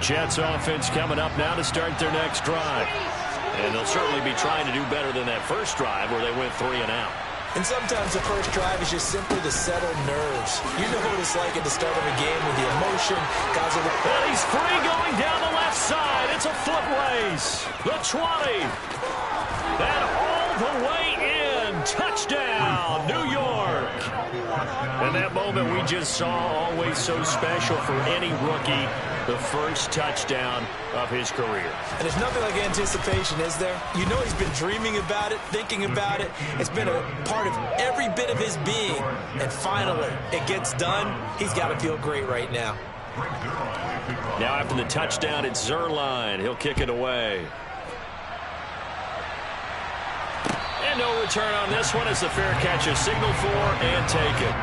Jets offense coming up now to start their next drive. And they'll certainly be trying to do better than that first drive where they went 3 and out. And sometimes the first drive is just simply to settle nerves. You know what it's like at the start of a game with the emotion. Guys are... And he's free going down the left side. It's a foot race. The 20. And all the way in. Touchdown, New York. And that moment we just saw, always so special for any rookie. The first touchdown of his career. And there's nothing like anticipation, is there? You know he's been dreaming about it, thinking about it. It's been a part of every bit of his being. And finally, it gets done. He's got to feel great right now. Now after the touchdown, it's Zerline. He'll kick it away. And no return on this one as the fair catch is signaled for and taken.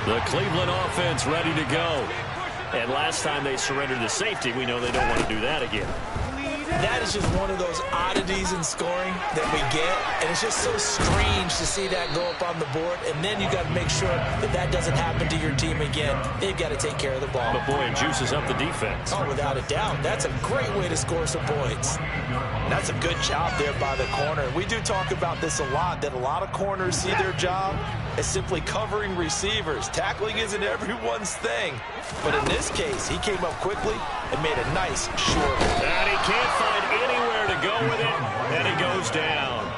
The Cleveland offense ready to go. And last time they surrendered to safety, we know they don't want to do that again. That is just one of those oddities in scoring that we get. And it's just so strange to see that go up on the board. And then you got to make sure that that doesn't happen to your team again. They've got to take care of the ball. But boy, it juices up the defense. Oh, without a doubt. That's a great way to score some points. And that's a good job there by the corner. We do talk about this a lot, that a lot of corners see their job as simply covering receivers. Tackling isn't everyone's thing. But in this case, he came up quickly and made a nice short. And he can't find anywhere to go with it, and he goes down.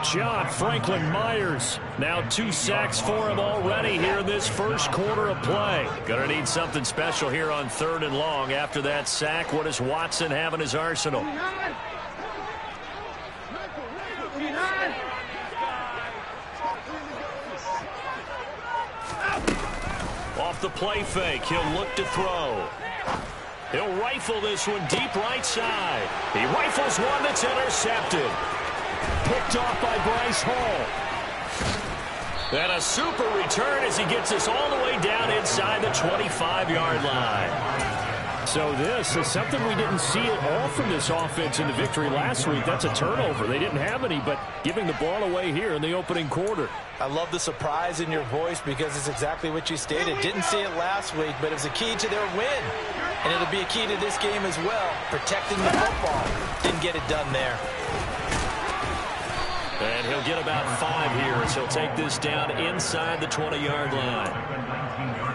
John Franklin Myers, now 2 sacks for him already here in this first quarter of play. Gonna need something special here on 3rd and long. After that sack, what does Watson have in his arsenal? Off the play fake, he'll look to throw. He'll rifle this one deep right side. He rifles one that's intercepted. Picked off by Bryce Hall. And a super return as he gets us all the way down inside the 25-yard line. So this is something we didn't see at all from this offense in the victory last week. That's a turnover. They didn't have any, but giving the ball away here in the opening quarter. I love the surprise in your voice because it's exactly what you stated. Didn't see it last week, but it was a key to their win. And it'll be a key to this game as well, protecting the football. Didn't get it done there. And he'll get about 5 here as he'll take this down inside the 20-yard line.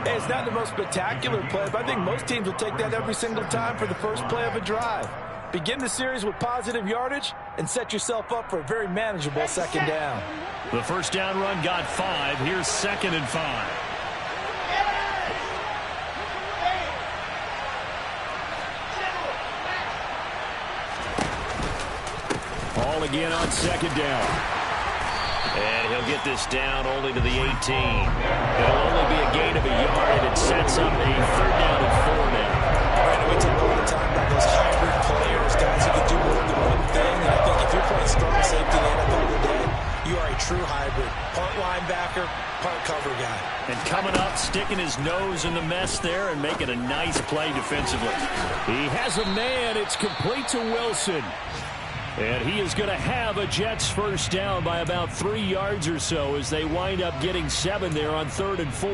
Hey, it's not the most spectacular play, but I think most teams will take that every single time for the first play of a drive. Begin the series with positive yardage and set yourself up for a very manageable 2nd down. The first down run got 5. Here's 2nd and 5. Ball again on 2nd down. And he'll get this down only to the 18. It'll only be a gain of a yard, and it sets up a 3rd down and 4 now. All right, we talk all the time about those hybrid players, guys who can do more than one thing. And I think if you're playing strong safety in the NFL today, you are a true hybrid. Part linebacker, part cover guy. And coming up, sticking his nose in the mess there and making a nice play defensively. He has a man. It's complete to Wilson. And he is going to have a Jets first down by about 3 yards or so as they wind up getting 7 there on 3rd and 4.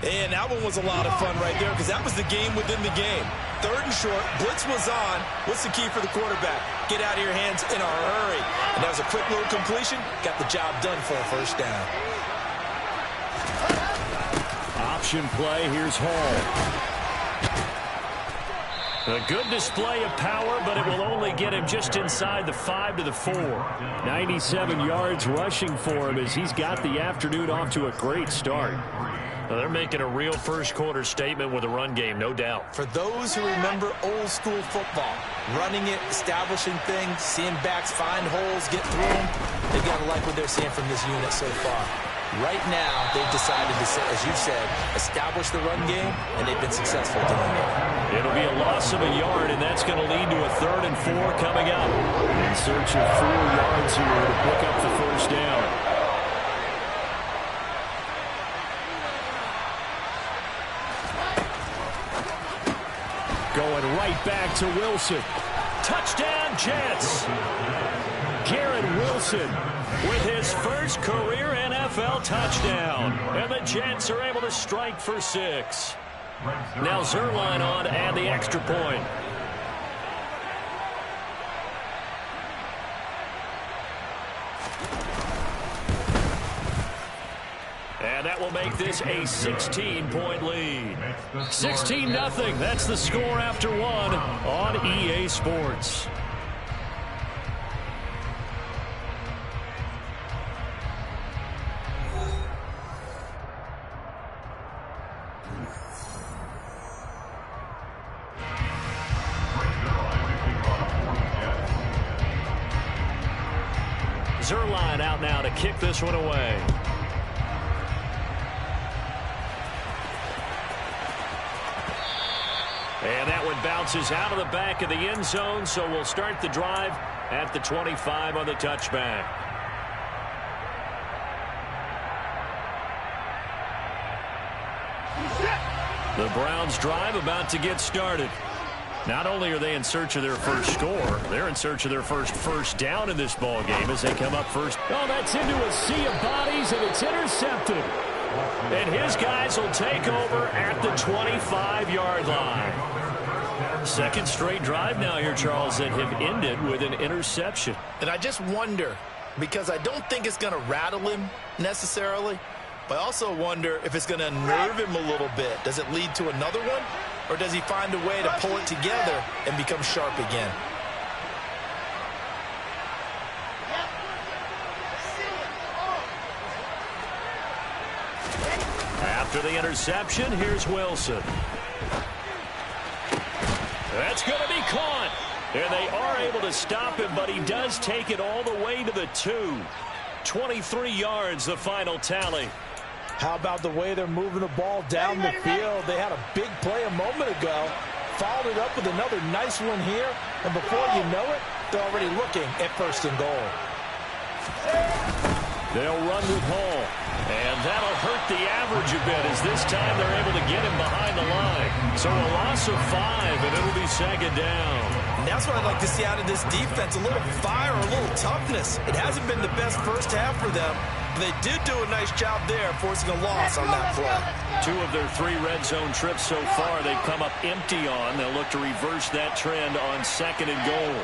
And that one was a lot of fun right there because that was the game within the game. 3rd and short, blitz was on. What's the key for the quarterback? Get out of your hands in a hurry. And that was a quick little completion. Got the job done for a first down. Option play. Here's Hall. A good display of power, but it will only get him just inside the 5 to the 4. 97 yards rushing for him as he's got the afternoon off to a great start. Now they're making a real first quarter statement with a run game, no doubt. For those who remember old school football, running it, establishing things, seeing backs find holes, get through them, they got to like what they're seeing from this unit so far. Right now, they've decided to, as you said, establish the run game, and they've been successful doing it. It'll be a loss of a yard, and that's going to lead to a 3rd and 4 coming up. In search of 4 yards here to pick up the first down. Going right right back to Wilson. Touchdown, Jets. Garrett Wilson with his first career NFL touchdown. And the Jets are able to strike for 6. Now Zerline on to add the extra point. And that will make this a 16-point lead. 16-0. That's the score after 1 on EA Sports. Zerline out now to kick this one away. And that one bounces out of the back of the end zone, so we'll start the drive at the 25 on the touchback. The Browns drive about to get started. Not only are they in search of their first score, they're in search of their first down in this ball game as they come up first. Oh, that's into a sea of bodies, and it's intercepted. And his guys will take over at the 25-yard line. Second straight drive now here, Charles, that have ended with an interception. And I just wonder, because I don't think it's going to rattle him necessarily, but I also wonder if it's going to unnerve him a little bit. Does it lead to another one? Or does he find a way to pull it together and become sharp again? After the interception, here's Wilson. That's going to be caught. And they are able to stop him, but he does take it all the way to the 2. 23 yards, the final tally. How about the way they're moving the ball down the field? They had a big play a moment ago. Followed it up with another nice one here. And before you know it, they're already looking at 1st and goal. They'll run with Hall. And that'll hurt the average a bit as this time they're able to get him behind the line. So a loss of 5, and it'll be 2nd down. And that's what I'd like to see out of this defense. A little fire, a little toughness. It hasn't been the best first half for them. They did do a nice job there, forcing a loss on that play. 2 of their 3 red zone trips so far, they've come up empty on. They'll look to reverse that trend on 2nd and goal.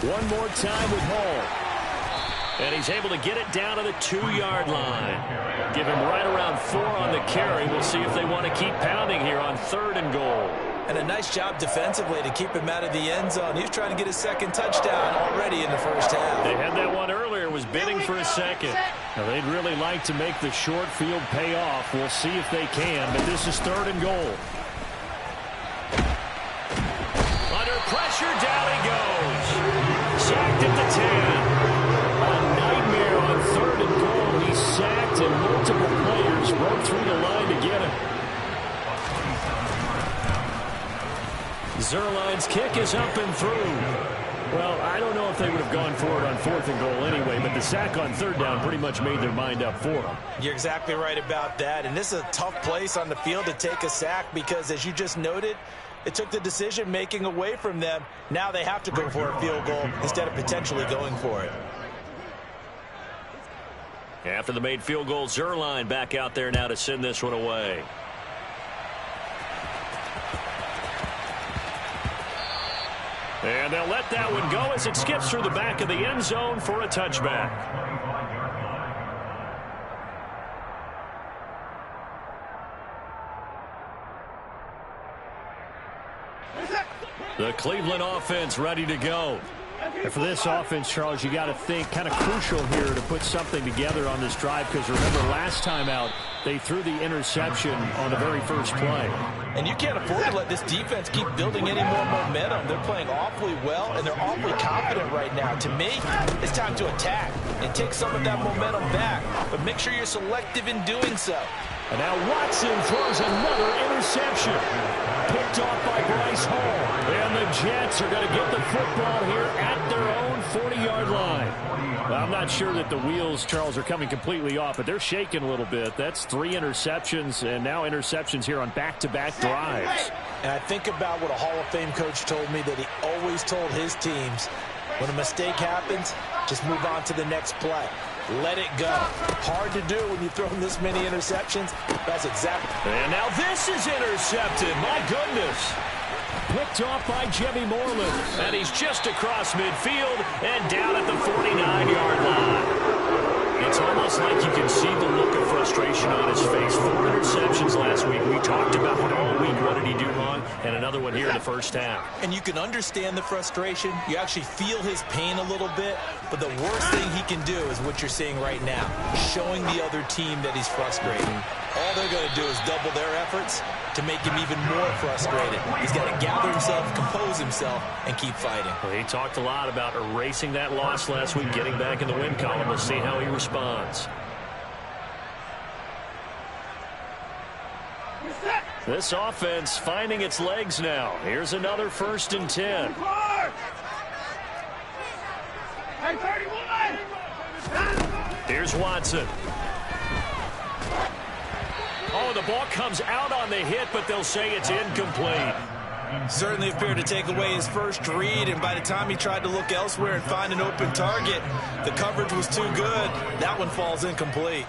One more time with Hall. And he's able to get it down to the 2-yard line. Give him right around 4 on the carry. We'll see if they want to keep pounding here on 3rd and goal. And a nice job defensively to keep him out of the end zone. He's trying to get his 2nd touchdown already in the first half. They had that one earlier, was bidding for a 2nd. Now, they'd really like to make the short field pay off. We'll see if they can, but this is 3rd and goal. Under pressure, down he goes. Sacked at the 10. A nightmare on 3rd and goal. He's sacked, and multiple players broke through the line to get him. Zerline's kick is up and through. Well, I don't know if they would have gone for it on 4th and goal anyway, but the sack on 3rd down pretty much made their mind up for them. You're exactly right about that, and this is a tough place on the field to take a sack because, as you just noted, it took the decision-making away from them. Now they have to go for a field goal instead of potentially going for it. After the made field goal, Zerline back out there now to send this one away. And they'll let that one go as it skips through the back of the end zone for a touchback. The Cleveland offense ready to go. And for this offense, Charles, you got to think kind of crucial here to put something together on this drive because remember last time out they threw the interception on the very first play. And you can't afford to let this defense keep building any more momentum. They're playing awfully well, and they're awfully confident right now. To me, it's time to attack and take some of that momentum back, but make sure you're selective in doing so. And now Watson throws another interception. Picked off by Bryce Hall. And the Jets are going to get the football here at their own 40-yard line. Well, I'm not sure that the wheels, Charles, are coming completely off, but they're shaking a little bit. That's 3 interceptions, and now interceptions here on back-to-back drives. And I think about what a Hall of Fame coach told me, that he always told his teams, when a mistake happens, just move on to the next play. Let it go. Hard to do when you throw this many interceptions. That's exactly. And now this is intercepted. My goodness. Picked off by Jimmy Moreland. And he's just across midfield and down at the 49-yard line. It's almost like you can see the look of frustration on his face. 4 interceptions last week. We talked about it all week. What did he do wrong? And another one here in the first half. And you can understand the frustration. You actually feel his pain a little bit. But the worst thing he can do is what you're seeing right now, showing the other team that he's frustrated. All they're going to do is double their efforts to make him even more frustrated. He's got to gather himself, compose himself, and keep fighting. Well, he talked a lot about erasing that loss last week, getting back in the win column. We'll see how he responds. This offense finding its legs now. Here's another 1st and 10. Here's Watson. Oh, the ball comes out on the hit, but they'll say it's incomplete. Certainly appeared to take away his first read, and by the time he tried to look elsewhere and find an open target, the coverage was too good. That one falls incomplete.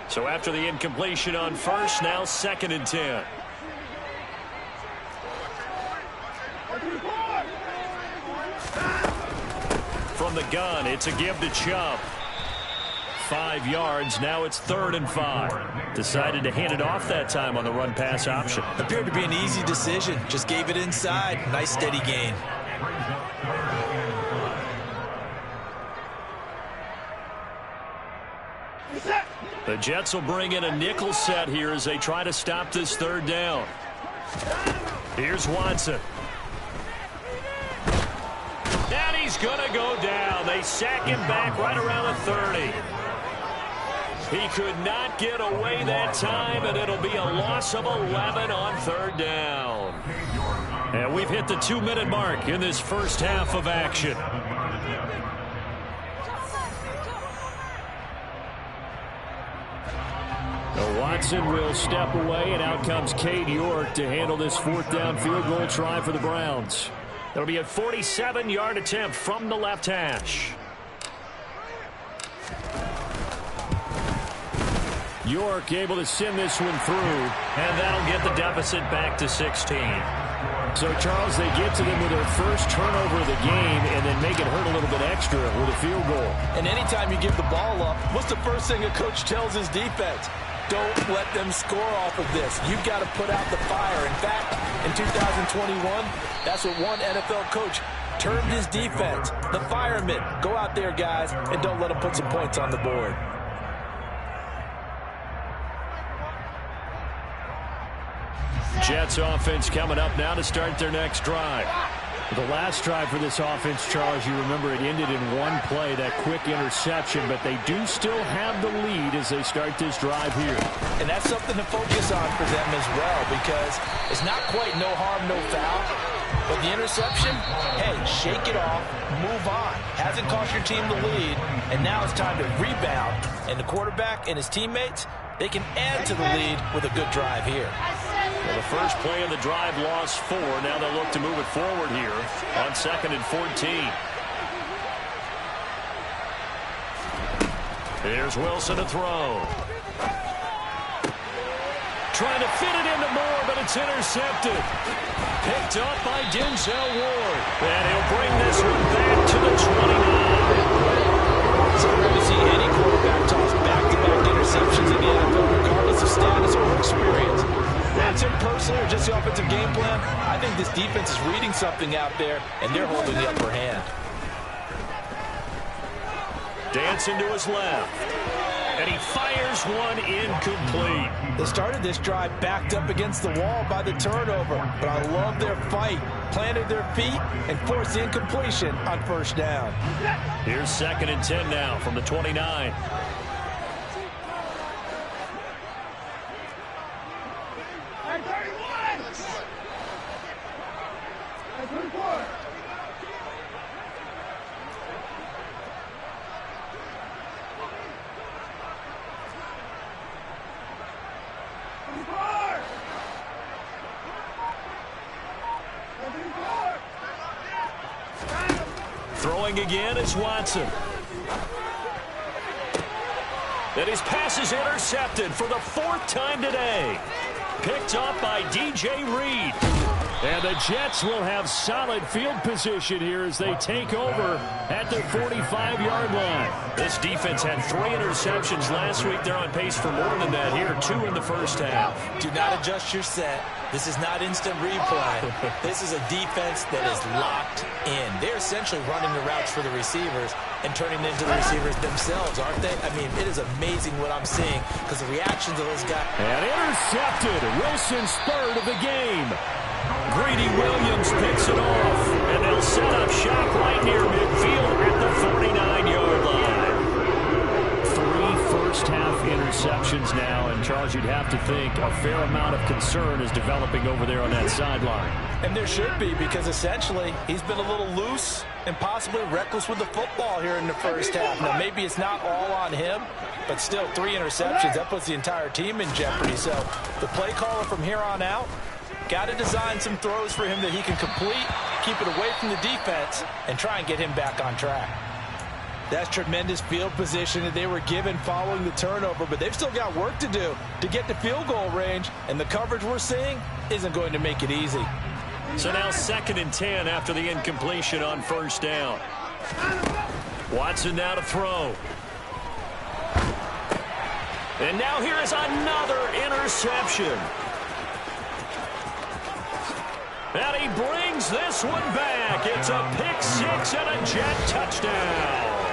So after the incompletion on first, now 2nd and 10. From the gun, it's a give to Chubb. 5 yards, now it's 3rd and 5. Decided to hand it off that time on the run-pass option. Appeared to be an easy decision. Just gave it inside. Nice steady gain. The Jets will bring in a nickel set here as they try to stop this 3rd down. Here's Watson. And he's going to go down. They sack him back right around the 30. He could not get away that time, and it'll be a loss of 11 on 3rd down. And we've hit the 2-minute mark in this first half of action. Now Watson will step away, and out comes Cade York to handle this 4th down field goal try for the Browns. It'll be a 47-yard attempt from the left hash. York able to send this one through, and that'll get the deficit back to 16. So, Charles, they get to them with their first turnover of the game and then make it hurt a little bit extra with a field goal. And anytime you give the ball up, what's the first thing a coach tells his defense? Don't let them score off of this. You've got to put out the fire. In fact, in 2021, that's what one NFL coach termed his defense. The firemen. Go out there, guys, and don't let them put some points on the board. Jets offense coming up now to start their next drive. The last drive for this offense, Charles, you remember it ended in one play, that quick interception, but they do still have the lead as they start this drive here. And that's something to focus on for them as well, because it's not quite no harm, no foul. But the interception, hey, shake it off, move on. Hasn't cost your team the lead, and now it's time to rebound. And the quarterback and his teammates, they can add to the lead with a good drive here. Well, the first play of the drive lost 4. Now they'll look to move it forward here on 2nd and 14. Here's Wilson to throw. Trying to fit it into Moore, but it's intercepted. Picked up by Denzel Ward. And he'll bring this one back to the 29. So we're going to see any quarterback toss back-to-back interceptions in the NFL, regardless of status or experience. That's him personally or just the offensive game plan. I think this defense is reading something out there, and they're holding the upper hand. Dancing to his left. And he fires one incomplete. They started this drive backed up against the wall by the turnover, but I love their fight. Planted their feet and forced the incompletion on 1st down. Here's 2nd and 10 now from the 29. throwing again is Watson. And his pass is intercepted for the 4th time today. Picked up by DJ Reed. And the Jets will have solid field position here as they take over at their 45-yard line. This defense had 3 interceptions last week. They're on pace for more than that here, 2 in the first half. Do not adjust your set. This is not instant replay. This is a defense that is locked in. They're essentially running the routes for the receivers and turning into the receivers themselves, aren't they? I mean, it is amazing what I'm seeing because the reactions of those guys. And intercepted. Wilson's 3rd of the game. Greedy Williams picks it off, and they'll set up shop right near midfield at the 49-yard line. 3 first-half interceptions now, and Charles, you'd have to think a fair amount of concern is developing over there on that sideline. And there should be, because essentially he's been a little loose and possibly reckless with the football here in the first half. Now, maybe it's not all on him, but still 3 interceptions. That puts the entire team in jeopardy. So the play caller from here on out, got to design some throws for him that he can complete, keep it away from the defense, and try and get him back on track. That's tremendous field position that they were given following the turnover, but they've still got work to do to get to field goal range, and the coverage we're seeing isn't going to make it easy. So now 2nd and 10 after the incompletion on 1st down. Watson now to throw. And now here is another interception. And he brings this one back. It's a pick-6 and a Jet touchdown.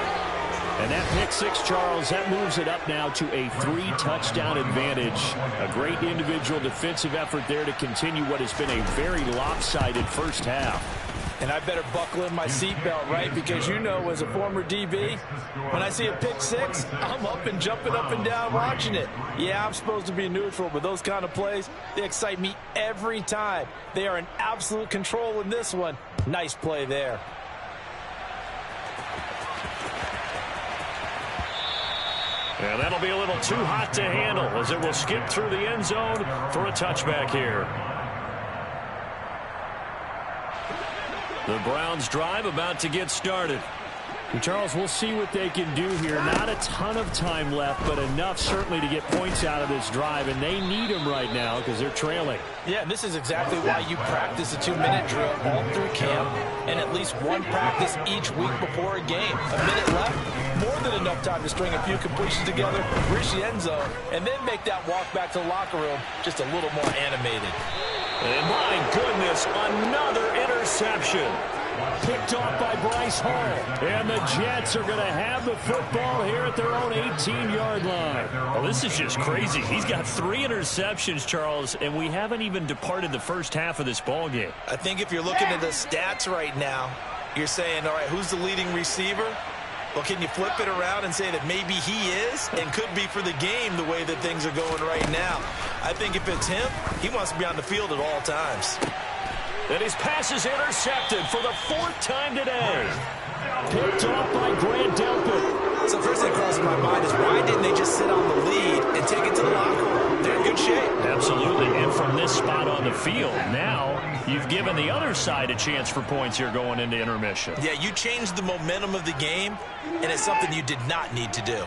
And that pick-6, Charles, that moves it up now to a 3-touchdown advantage. A great individual defensive effort there to continue what has been a very lopsided first half. And I better buckle in my seatbelt, right? Because you know, as a former DB, when I see a pick-6, I'm up and jumping up and down watching it. Yeah, I'm supposed to be neutral, but those kind of plays, they excite me every time. They are in absolute control in this one. Nice play there. And that'll be a little too hot to handle as it will skip through the end zone for a touchback here. The Browns drive about to get started. And Charles, we'll see what they can do here. Not a ton of time left, but enough certainly to get points out of this drive, and they need them right now because they're trailing. Yeah, and this is exactly why you practice a 2-minute drill all through camp and at least one practice each week before a game. A minute left, more than enough time to string a few completions together, reach the end zone, and then make that walk back to the locker room just a little more animated. And my goodness, another interception. Picked off by Bryce Hall. And the Jets are going to have the football here at their own 18-yard line. Well, this is just crazy. He's got 3 interceptions, Charles, and we haven't even departed the first half of this ball game. I think if you're looking at the stats right now, you're saying, all right, who's the leading receiver? Well, can you flip it around and say that maybe he is and could be for the game the way that things are going right now? I think if it's him, he wants to be on the field at all times. And his pass is intercepted for the 4th time today. Picked off by Grant Delpit. So first thing that crosses my mind is why didn't they just sit on the lead and take it to the locker room? They're in good shape. Absolutely. And from this spot on the field, now you've given the other side a chance for points here going into intermission. Yeah, you changed the momentum of the game, and it's something you did not need to do.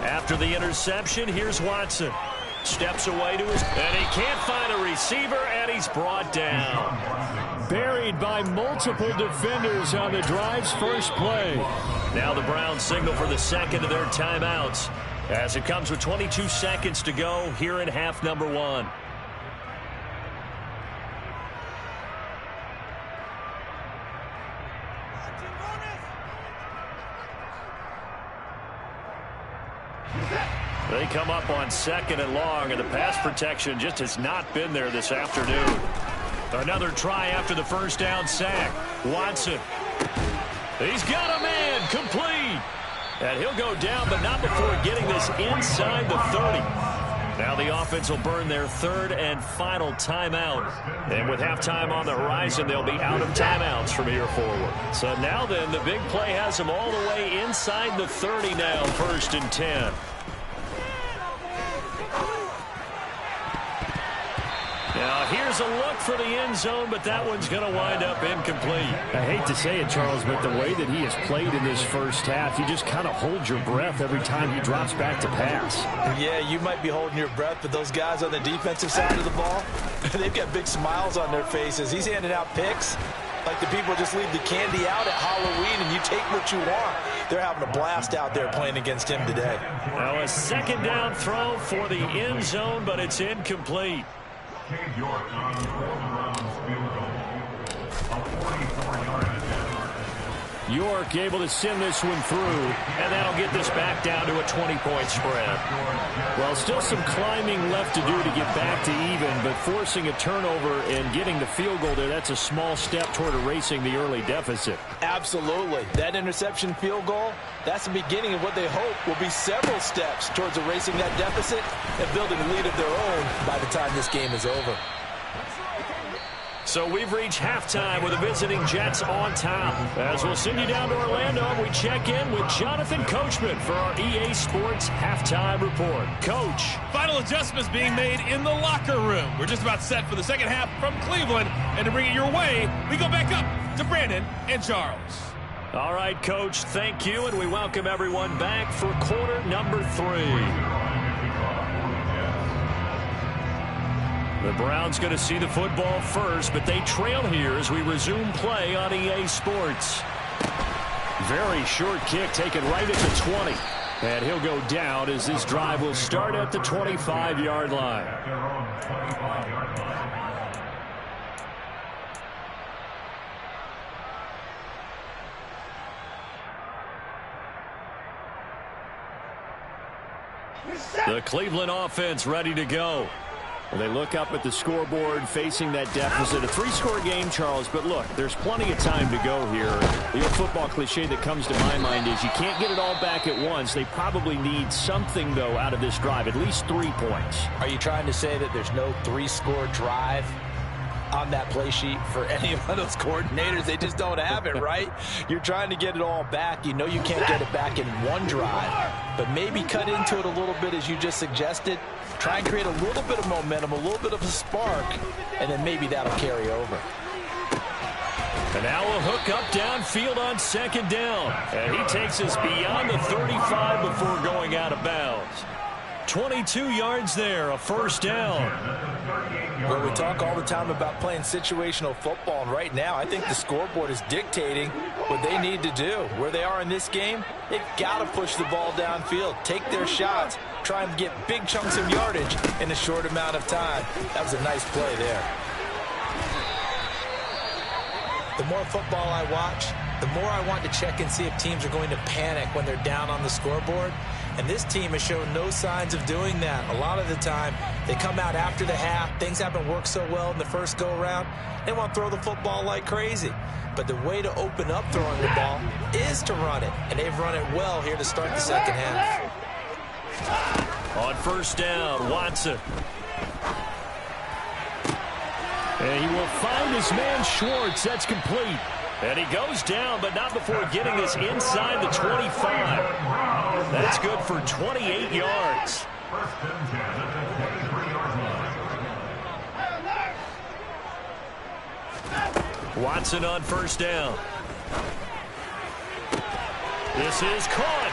After the interception, here's Watson. Steps away to his, and he can't find a receiver, and he's brought down. Buried by multiple defenders on the drive's first play. Now the Browns signal for the second of their timeouts as it comes with 22 seconds to go here in half number 1. They come up on 2nd and long, and the pass protection just has not been there this afternoon. Another try after the first down sack. Watson. He's got a man complete. And he'll go down, but not before getting this inside the 30. Now the offense will burn their 3rd and final timeout. And with halftime on the horizon, they'll be out of timeouts from here forward. So now then, the big play has them all the way inside the 30 now, 1st and 10. Now here's a look for the end zone, but that one's going to wind up incomplete. I hate to say it, Charles, but the way that he has played in this first half, you just kind of hold your breath every time he drops back to pass. Yeah, you might be holding your breath, but those guys on the defensive side of the ball, they've got big smiles on their faces. He's handing out picks like the people just leave the candy out at Halloween and you take what you want. They're having a blast out there playing against him today. Now a second down throw for the end zone, but it's incomplete. York able to send this one through, and that'll get this back down to a 20-point spread. Well, still some climbing left to do to get back to even, but forcing a turnover and getting the field goal there, that's a small step toward erasing the early deficit. Absolutely. That interception field goal, that's the beginning of what they hope will be several steps towards erasing that deficit and building a lead of their own by the time this game is over. So we've reached halftime with the visiting Jets on top. As we'll send you down to Orlando, we check in with Jonathan Coachman for our EA Sports Halftime Report. Coach. Final adjustments being made in the locker room. We're just about set for the second half from Cleveland. And to bring it your way, we go back up to Brandon and Charles. All right, Coach, thank you, and we welcome everyone back for quarter number 3. The Browns going to see the football first, but they trail here as we resume play on EA Sports. Very short kick taken right at the 20. And he'll go down as this drive will start at the 25-yard line. The Cleveland offense ready to go. They look up at the scoreboard facing that deficit. A 3-score game, Charles, but look, there's plenty of time to go here. The old football cliche that comes to my mind is you can't get it all back at once. They probably need something, though, out of this drive, at least 3 points. Are you trying to say that there's no 3-score drive on that play sheet for any of those coordinators? They just don't have it, right? You're trying to get it all back. You know you can't get it back in one drive, but maybe cut into it a little bit as you just suggested. Try and create a little bit of momentum, a little bit of a spark, and then maybe that'll carry over. And now a hook up downfield on second down. And he takes us beyond the 35 before going out of bounds. 22 yards there, a first down. Well, we talk all the time about playing situational football, and right now I think the scoreboard is dictating what they need to do. Where they are in this game, they've got to push the ball downfield, take their shots, try and get big chunks of yardage in a short amount of time. That was a nice play there. The more football I watch, the more I want to check and see if teams are going to panic when they're down on the scoreboard. And this team has shown no signs of doing that. A lot of the time, they come out after the half. Things haven't worked so well in the first go-around. They want to throw the football like crazy. But the way to open up throwing the ball is to run it. And they've run it well here to start the second half. On first down, Watson. And he will find his man Schwartz. That's complete. And he goes down, but not before getting us inside the 25. That's good for 28 yards. Watson on first down. This is caught.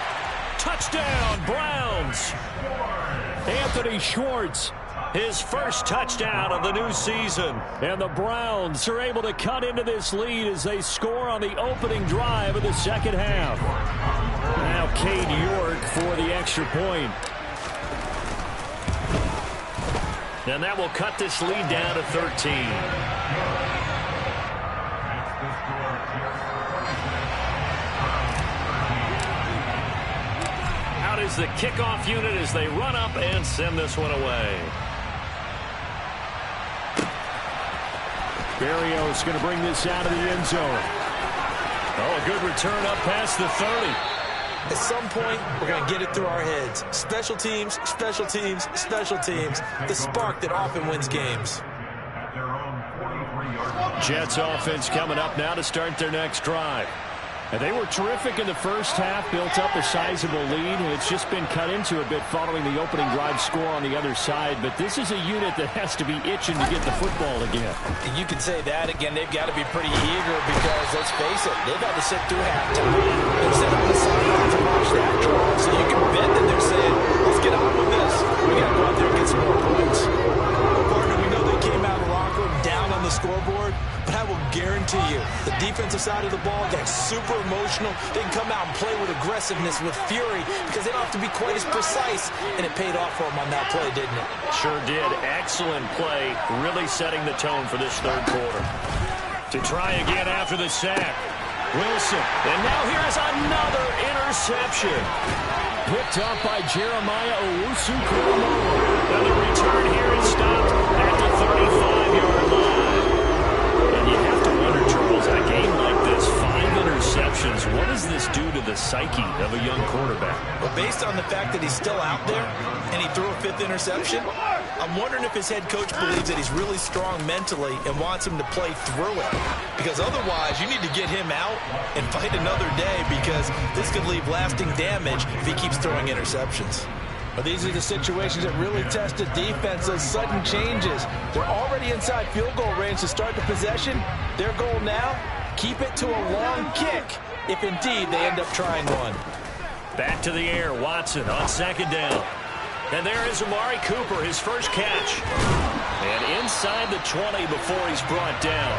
Touchdown, Browns. Anthony Schwartz. His first touchdown of the new season. And the Browns are able to cut into this lead as they score on the opening drive of the second half. Now Cade York for the extra point. And that will cut this lead down to 13. Out is the kickoff unit as they run up and send this one away. Berrios going to bring this out of the end zone. Oh, a good return up past the 30. At some point, we're going to get it through our heads. Special teams, special teams, special teams. The spark that often wins games. Jets offense coming up now to start their next drive. And they were terrific in the first half, built up a sizable lead, and it's just been cut into a bit following the opening drive score on the other side. But this is a unit that has to be itching to get the football again. And you can say that again. They've got to be pretty eager because, let's face it, they've had to sit through halftime. They've sit on the sideline to watch that drive. So you can bet that they're saying, let's get on with this. We got to go out there and get some more points. Partner, we know they came out of the locker room down on the scoreboard, but I will guarantee you the defensive side of the ball got super emotional. They can come out and play with aggressiveness, with fury, because they don't have to be quite as precise, and it paid off for them on that play, didn't it? Sure did. Excellent play, really setting the tone for this third quarter. To try again after the sack. Wilson, and now here's another interception. Picked up by Jeremiah Owusu-Koramoah. And the return here is stopped at the 35-yard line. And you have to wonder, Charles, a game like this, 5 interceptions, what does this do to the psyche of a young quarterback? Well, based on the fact that he's still out there and he threw a 5th interception, I'm wondering if his head coach believes that he's really strong mentally and wants him to play through it. Because otherwise, you need to get him out and fight another day, because this could leave lasting damage if he keeps throwing interceptions. Well, these are the situations that really test a defense, those sudden changes. They're already inside field goal range to start the possession. Their goal now, keep it to a long kick, if indeed they end up trying one. Back to the air, Watson on second down. And there is Amari Cooper, his first catch. And inside the 20 before he's brought down.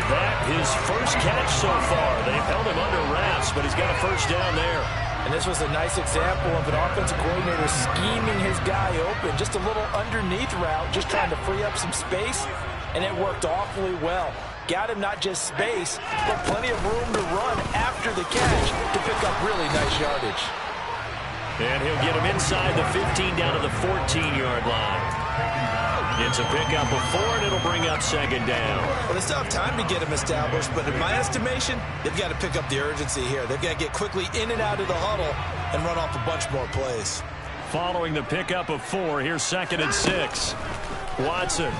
That his first catch so far. They've held him under wraps, but he's got a first down there. And this was a nice example of an offensive coordinator scheming his guy open. Just a little underneath route, just trying to free up some space, and it worked awfully well. Got him not just space, but plenty of room to run after the catch to pick up really nice yardage. And he'll get him inside the 15 down to the 14-yard line. It's a pickup of 4, and it'll bring up second down. Well, they still have time to get him established, but in my estimation, they've got to pick up the urgency here. They've got to get quickly in and out of the huddle and run off a bunch more plays. Following the pickup of 4, here's 2nd and 6. Watson.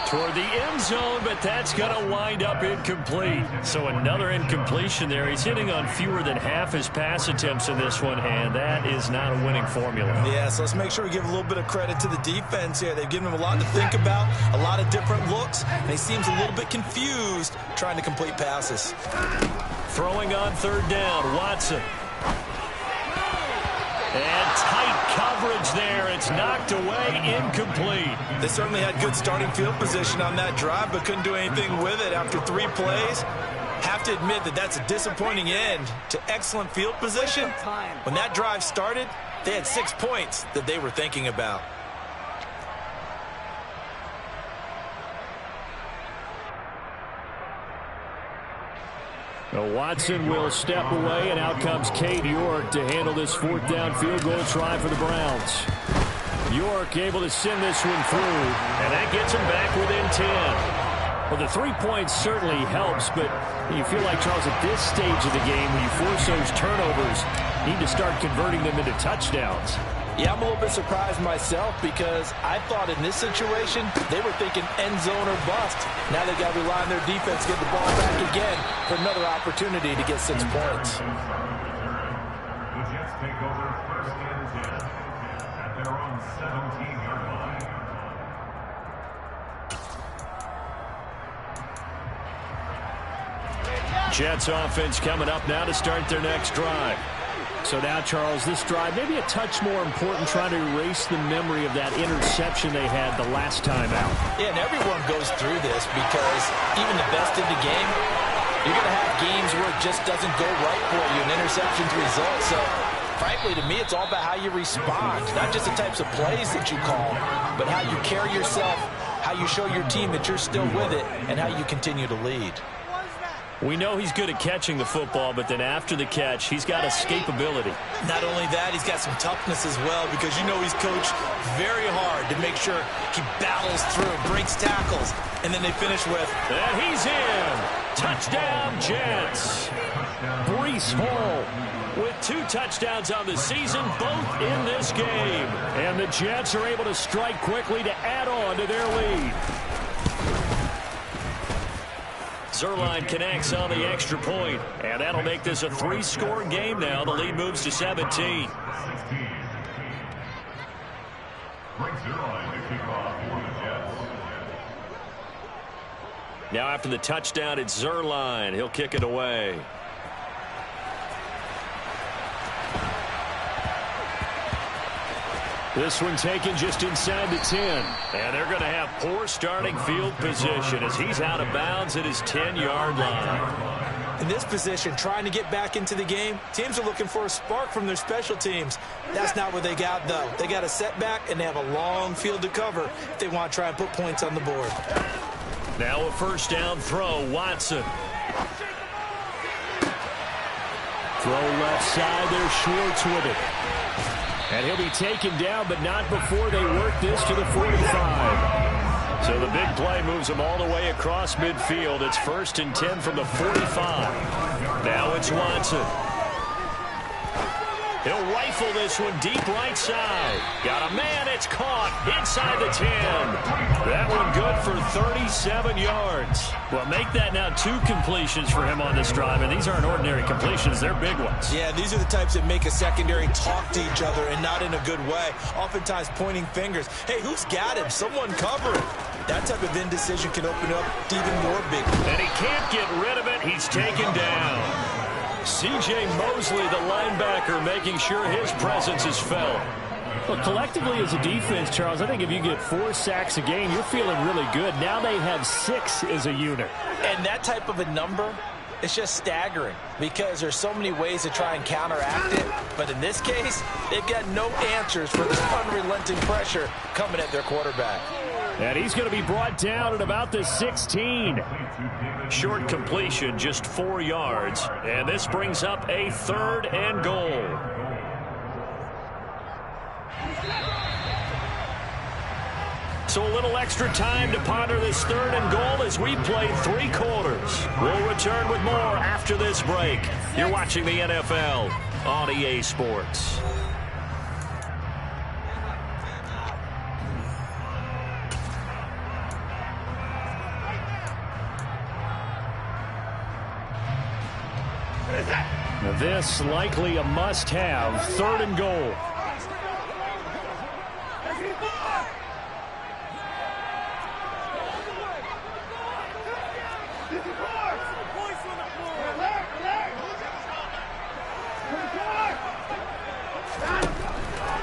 Toward the end zone, but that's going to wind up incomplete. So another incompletion there. He's hitting on fewer than half his pass attempts in this one, and that is not a winning formula. Yeah, so let's make sure we give a little bit of credit to the defense here. They've given him a lot to think about, a lot of different looks, and he seems a little bit confused trying to complete passes. Throwing on 3rd down, Watson. And tight coverage there. It's knocked away, incomplete. They certainly had good starting field position on that drive, but couldn't do anything with it after 3 plays. Have to admit that that's a disappointing end to excellent field position. When that drive started, they had 6 points that they were thinking about. Watson will step away, and out comes Cade York to handle this 4th down field goal try for the Browns. York able to send this one through, and that gets him back within 10. Well, the 3 points certainly helps, but you feel like, Charles, at this stage of the game, when you force those turnovers, you need to start converting them into touchdowns. Yeah, I'm a little bit surprised myself, because I thought in this situation they were thinking end zone or bust. Now they got to rely on their defense, get the ball back again for another opportunity to get 6 points. The Jets take over 1st and 10 at their own 17-yard line. Jets offense coming up now to start their next drive. So now, Charles, this drive maybe a touch more important, trying to erase the memory of that interception they had the last time out. Yeah, and everyone goes through this, because even the best in the game, you're going to have games where it just doesn't go right for you, and interceptions result. So, frankly, to me, it's all about how you respond, not just the types of plays that you call, but how you carry yourself, how you show your team that you're still with it, and how you continue to lead. We know he's good at catching the football, but then after the catch, he's got escapability. Not only that, he's got some toughness as well, because you know he's coached very hard to make sure he battles through, breaks tackles, and then they finish with... And he's in! Touchdown, Jets! Breece Hall with 2 touchdowns on the season, both in this game. And the Jets are able to strike quickly to add on to their lead. Zuerlein connects on the extra point, and that'll make this a 3-score game now. The lead moves to 17. 16. Brings Zuerlein to kick off for the Jets. Now after the touchdown, it's Zuerlein. He'll kick it away. This one taken just inside the 10. And they're going to have poor starting field position as he's out of bounds at his 10-yard line. In this position, trying to get back into the game, teams are looking for a spark from their special teams. That's not what they got, though. They got a setback, and they have a long field to cover if they want to try and put points on the board. Now a first down throw, Watson. Throw left side, there's Schwartz with it. And he'll be taken down, but not before they work this to the 45. So the big play moves them all the way across midfield. It's 1st and 10 from the 45. Now it's Watson. He'll rifle this one deep right side. Got a man, it's caught inside the 10. That one good for 37 yards. Well, make that now 2 completions for him on this drive, and these aren't ordinary completions. They're big ones. Yeah, these are the types that make a secondary talk to each other and not in a good way. Oftentimes pointing fingers. Hey, who's got him? Someone cover it. That type of indecision can open up even more big. And he can't get rid of it. He's taken down. C.J. Mosley, the linebacker, making sure his presence is felt. Well, collectively as a defense, Charles, I think if you get 4 sacks a game, you're feeling really good. Now they have 6 as a unit. And that type of a number, it's just staggering because there's so many ways to try and counteract it. But in this case, they've got no answers for this unrelenting pressure coming at their quarterback. And he's going to be brought down at about the 16. Short completion, just 4 yards. And this brings up a 3rd and goal. So a little extra time to ponder this 3rd and goal as we played 3 quarters. We'll return with more after this break. You're watching the NFL on EA Sports. This likely a must-have 3rd and goal.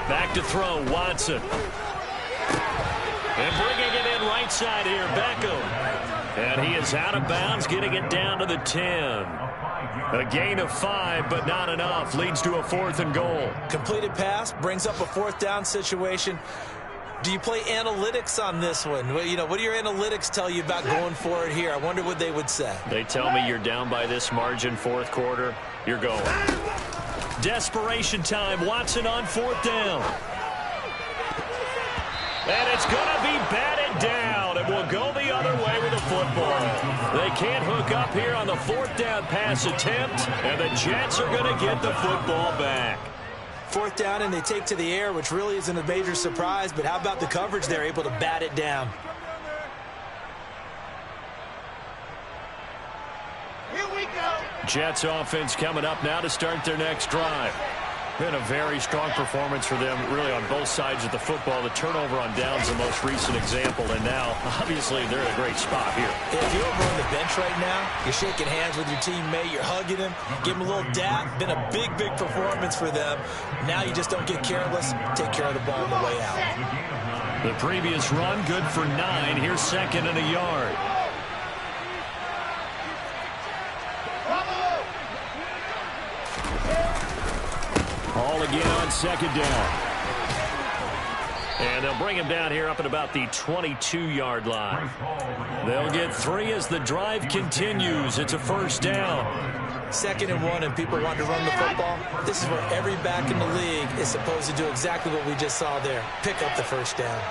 Back to throw, Watson. And bringing it in right side here, Beckham. And he is out of bounds, getting it down to the 10. A gain of 5, but not enough. Leads to a 4th and goal. Completed pass brings up a 4th down situation. Do you play analytics on this one? Well, you know, what do your analytics tell you about going for it here? I wonder what they would say. They tell me you're down by this margin 4th quarter. You're going. Desperation time. Watson on 4th down. And it's going to be batted down. And will go the other way with the football. They can't hook up here on the 4th down pass attempt. And the Jets are going to get the football back. 4th down and they take to the air, which really isn't a major surprise. But how about the coverage? They're able to bat it down. Here we go. Jets offense coming up now to start their next drive. Been a very strong performance for them, really, on both sides of the football. The turnover on downs, the most recent example, and now, obviously, they're in a great spot here. If you're over on the bench right now, you're shaking hands with your teammate, you're hugging him, give him a little dap. Been a big, big performance for them. Now you just don't get careless. Take care of the ball on the way out. The previous run, good for 9. Here's 2nd and a yard. All again on 2nd down. And they'll bring him down here up at about the 22-yard line. They'll get 3 as the drive continues. It's a 1st down. 2nd and 1, and people want to run the football. This is where every back in the league is supposed to do exactly what we just saw there. Pick up the 1st down.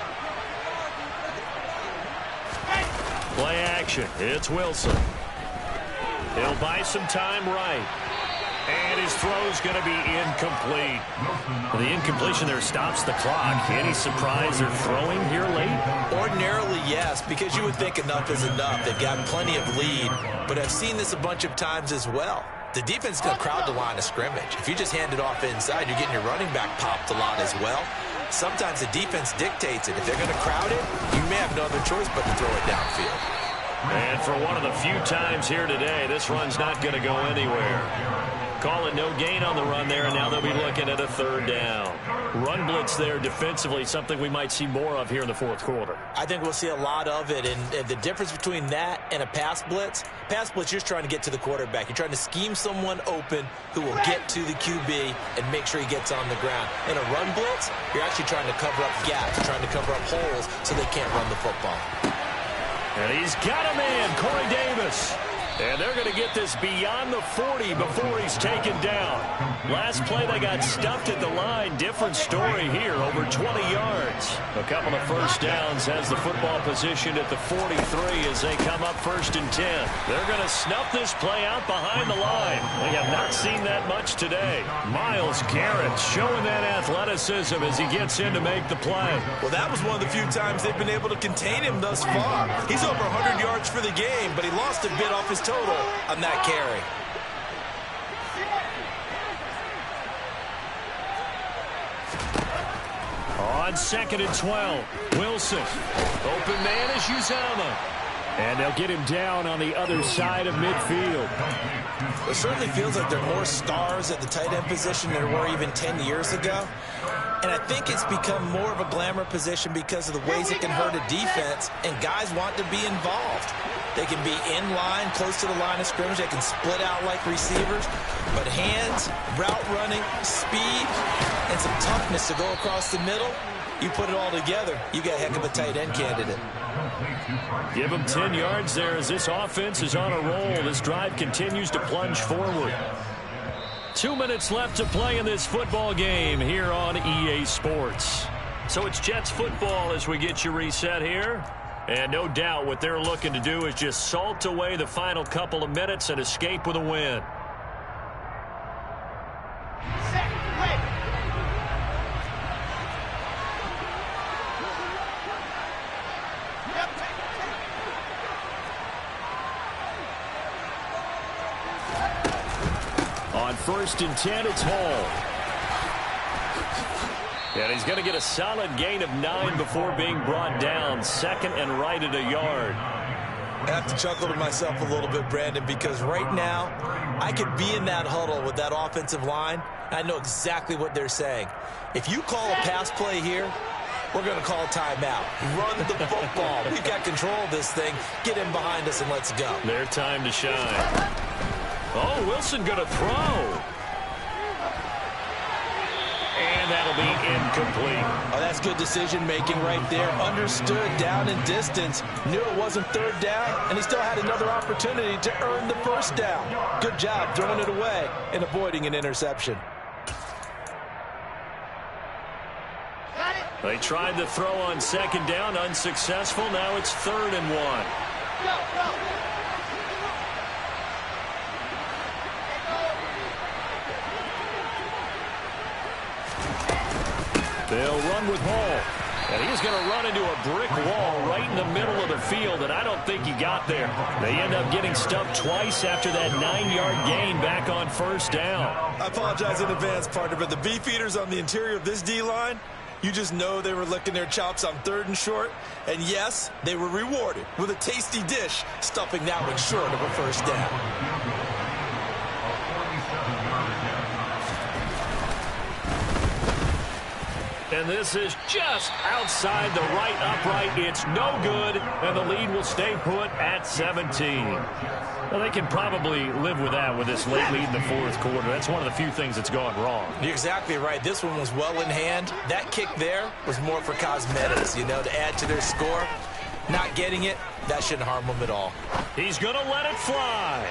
Play action. It's Wilson. He'll buy some time right. And his throw's going to be incomplete. Well, the incompletion there stops the clock. Any surprise they're throwing here late? Ordinarily, yes, because you would think enough is enough. They've got plenty of lead, but I've seen this a bunch of times as well. The defense is going to crowd the line of scrimmage. If you just hand it off inside, you're getting your running back popped a lot as well. Sometimes the defense dictates it. If they're going to crowd it, you may have no other choice but to throw it downfield. And for one of the few times here today, this run's not going to go anywhere. Call it no gain on the run there, and now they'll be looking at a third down. Run blitz there defensively, something we might see more of here in the fourth quarter. I think we'll see a lot of it, and the difference between that and a pass blitz, you're just trying to get to the quarterback. You're trying to scheme someone open who will get to the QB and make sure he gets on the ground. In a run blitz, you're actually trying to cover up gaps, you're trying to cover up holes so they can't run the football. And he's got a man, Corey Davis. And they're going to get this beyond the 40 before he's taken down. Last play, they got stuffed at the line. Different story here, over 20 yards. A couple of first downs has the football positioned at the 43 as they come up 1st and 10. They're going to snuff this play out behind the line. We have not seen that much today. Myles Garrett showing that athleticism as he gets in to make the play. Well, that was one of the few times they've been able to contain him thus far. He's over 100 yards for the game, but he lost a bit off his total on that carry. On 2nd and 12, Wilson. Open man is Uzama. And they'll get him down on the other side of midfield. It certainly feels like there are more stars at the tight end position than there were even 10 years ago. And I think it's become more of a glamour position because of the ways it can hurt a defense, and guys want to be involved. They can be in line, close to the line of scrimmage. They can split out like receivers. But hands, route running, speed, and some toughness to go across the middle, you put it all together, you got a heck of a tight end candidate. Give him 10 yards there as this offense is on a roll. This drive continues to plunge forward. 2 minutes left to play in this football game here on EA Sports. So it's Jets football as we get you reset here. And no doubt what they're looking to do is just salt away the final couple of minutes and escape with a win. On 1st and 10, it's Hall. And he's going to get a solid gain of 9 before being brought down. 2nd and right at a yard. I have to chuckle to myself a little bit, Brandon, because right now I could be in that huddle with that offensive line. I know exactly what they're saying. If you call a pass play here, we're going to call timeout. Run the football. We've got control of this thing. Get in behind us and let's go. Their time to shine. Oh, Wilson going to throw. And that'll be incomplete. Oh, that's good decision-making right there. Understood down and distance. Knew it wasn't third down, and he still had another opportunity to earn the first down. Good job throwing it away and avoiding an interception. They tried the throw on 2nd down, unsuccessful. Now it's 3rd and 1. Go. They'll run with Hall. And he's going to run into a brick wall right in the middle of the field, and I don't think he got there. They end up getting stuffed twice after that 9-yard gain back on 1st down. I apologize in advance, partner, but the beefeaters on the interior of this D-line, you just know they were licking their chops on 3rd and short. And yes, they were rewarded with a tasty dish, stuffing that one short of a first down. And this is just outside the right upright. It's no good, and the lead will stay put at 17. Well, they can probably live with that with this late lead in the 4th quarter. That's one of the few things that's gone wrong. You're exactly right. This one was well in hand. That kick there was more for cosmetics, you know, to add to their score. Not getting it, that shouldn't harm them at all. He's going to let it fly.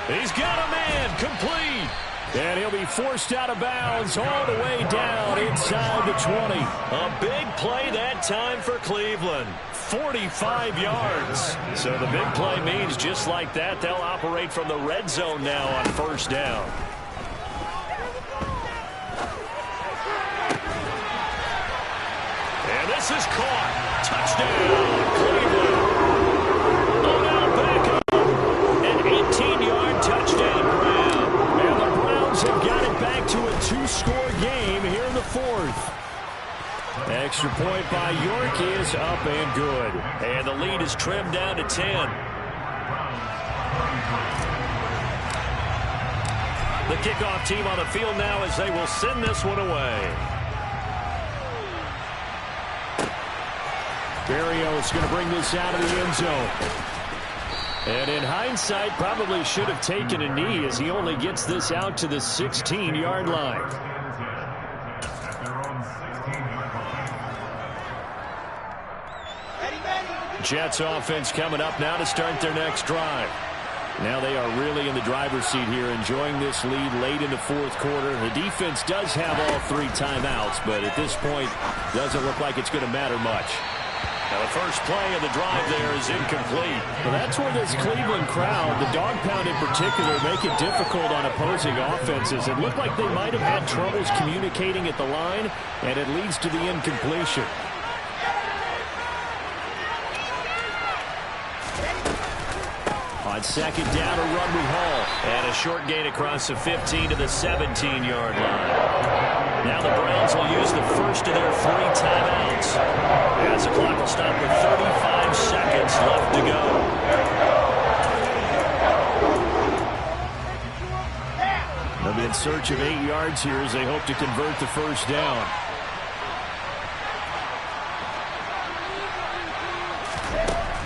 He's got a man complete. And he'll be forced out of bounds all the way down inside the 20. A big play that time for Cleveland. 45 yards. So the big play means just like that, they'll operate from the red zone now on first down. And this is caught. Touchdown, Cleveland. Odell Beckham. An 18-yard touchdown grab. And the Browns have got it back to a two-score game here in the fourth. Extra point by York is up and good. And the lead is trimmed down to 10. The kickoff team on the field now as they will send this one away. Berrios going to bring this out of the end zone. And in hindsight, probably should have taken a knee as he only gets this out to the 16-yard line. Jets offense coming up now to start their next drive. Now they are really in the driver's seat here, enjoying this lead late in the fourth quarter. The defense does have all three timeouts, but at this point, doesn't look like it's going to matter much. Now the first play of the drive there is incomplete. Well, that's where this Cleveland crowd, the dog pound in particular, make it difficult on opposing offenses. It looked like they might have had troubles communicating at the line, and it leads to the incompletion. On second down, a run we haul. And a short gain across the 15 to the 17-yard line. Now the Browns will use the first of their three timeouts. As the clock will stop with 35 seconds left to go. They'll be in search of 8 yards here as they hope to convert the first down.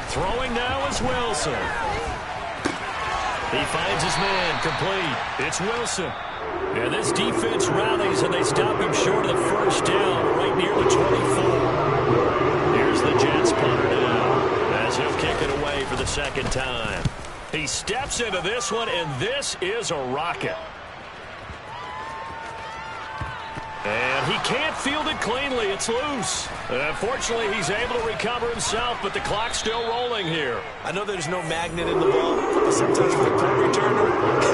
Throwing now is Wilson. He finds his man, complete. It's Wilson. And this defense rallies, and they stop him short of the first down, right near the 24. Here's the Jets punter now, as he'll kick it away for the second time. He steps into this one, and this is a rocket. And he can't field it cleanly. It's loose. Unfortunately, he's able to recover himself, but the clock's still rolling here. I know there's no magnet in the ball, but sometimes with a punt returner,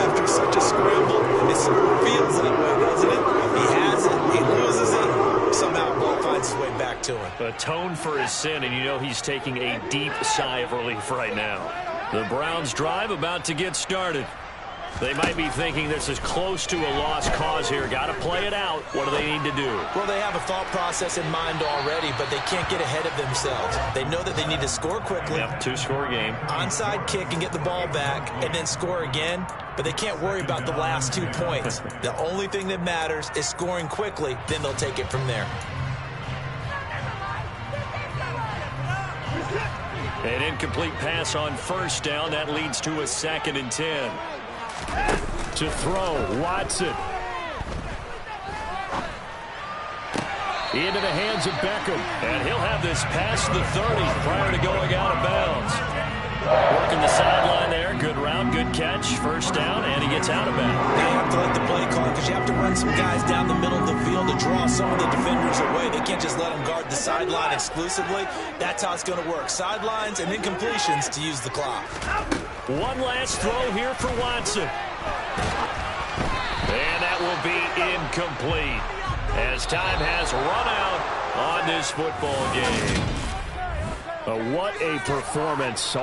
after such a scramble, it sort of feels that way, doesn't it? He has it, he loses it, somehow the ball finds its way back to him. Atone for his sin, and you know he's taking a deep sigh of relief right now. The Browns drive about to get started. They might be thinking this is close to a lost cause here. Got to play it out. What do they need to do? Well, they have a thought process in mind already, but they can't get ahead of themselves. They know that they need to score quickly. Yep, two-score game. Onside kick and get the ball back and then score again, but they can't worry about the last 2 points. The only thing that matters is scoring quickly, then they'll take it from there. An incomplete pass on first down. That leads to a 2nd and 10. To throw, Watson. Into the hands of Beckham. And he'll have this past the 30 prior to going out of bounds. Working the sideline there. Good route, good catch. First down, and he gets out of bounds. They have to let the play call because you have to run some guys down the middle of the field to draw some of the defenders away. They can't just let them guard the sideline exclusively. That's how it's going to work. Sidelines and incompletions to use the clock. One last throw here for Watson. And that will be incomplete as time has run out on this football game. What a performance.